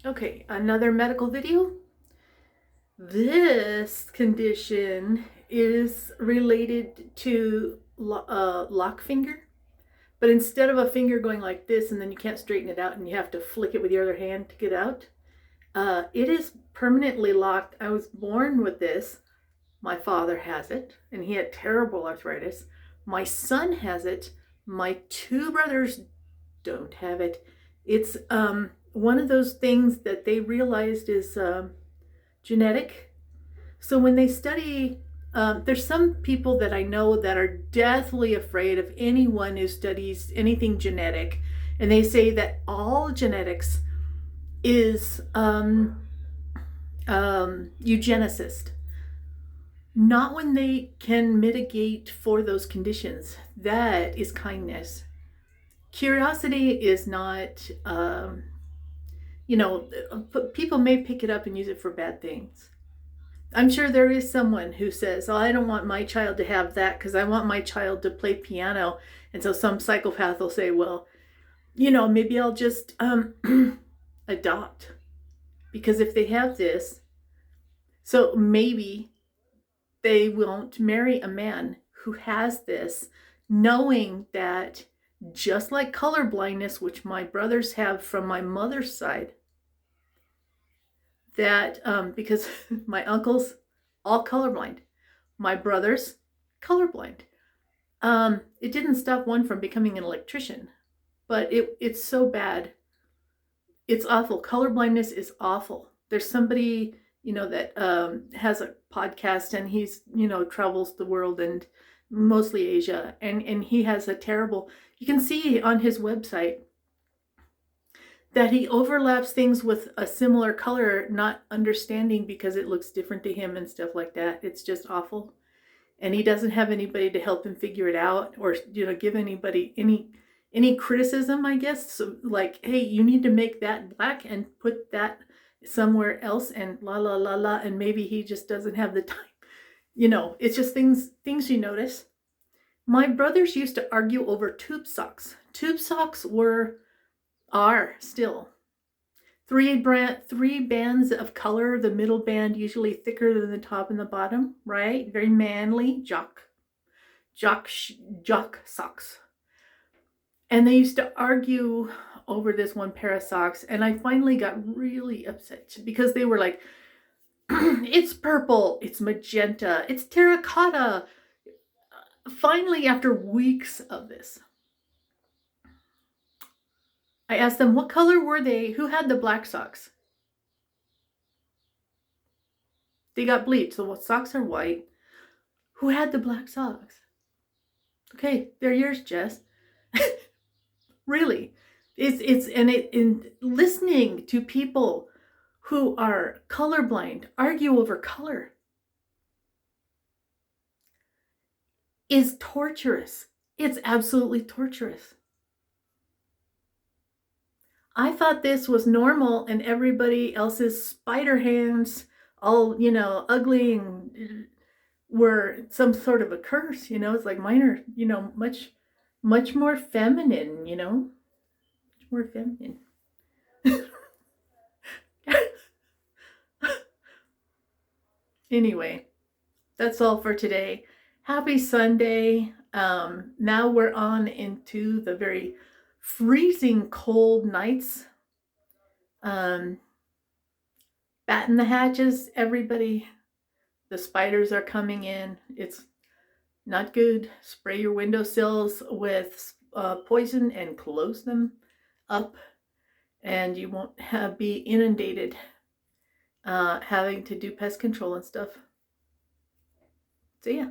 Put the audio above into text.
Okay, another medical video. This condition is related to lock finger, but instead of a finger going like this and then you can't straighten it out and you have to flick it with your other hand to get out, it is permanently locked. I was born with this. My father has it, and he had terrible arthritis. My son has it. My two brothers don't have it. It's one of those things that they realized is genetic. So when they study, there's some people that I know that are deathly afraid of anyone who studies anything genetic, and they say that all genetics is eugenicist. Not when they can mitigate for those conditions. That is kindness. Curiosity is not, you know, people may pick it up and use it for bad things. I'm sure there is someone who says, oh, I don't want my child to have that because I want my child to play piano. And so some psychopath will say, well, maybe I'll just adopt. Because if they have this, so maybe they won't marry a man who has this, knowing that just like color blindness, which my brothers have from my mother's side, that because my uncles all colorblind, my brothers colorblind. It didn't stop one from becoming an electrician, but it's so bad. It's awful. Colorblindness is awful. There's somebody that has a podcast, and he's travels the world and mostly Asia, and he has a terrible. You can see on his website that he overlaps things with a similar color, not understanding because it looks different to him and stuff like that. It's just awful. And he doesn't have anybody to help him figure it out, or give anybody any criticism, I guess. So like, hey, you need to make that black and put that somewhere else, and la la la la, and maybe he just doesn't have the time. It's just things you notice. My brothers used to argue over tube socks. Tube socks are still three bands of color, the middle band usually thicker than the top and the bottom, right? Very manly, jock socks. And they used to argue over this one pair of socks, and I finally got really upset because they were like, it's purple, it's magenta, it's terracotta. Finally, after weeks of this, I asked them, what color were they? Who had the black socks? They got bleached, so what socks are white. Who had the black socks? Okay, they're yours, Jess. Really. In listening to people who are colorblind argue over color is torturous. It's absolutely torturous. I thought this was normal, and everybody else's spider hands, all, ugly, and were some sort of a curse. It's like mine are, much more feminine, much more feminine. Anyway, that's all for today. Happy Sunday. Now we're on into the very freezing cold nights. Batten the hatches, everybody. The spiders are coming in. It's not good. Spray your windowsills with poison and close them up, and you won't be inundated having to do pest control and stuff. See ya.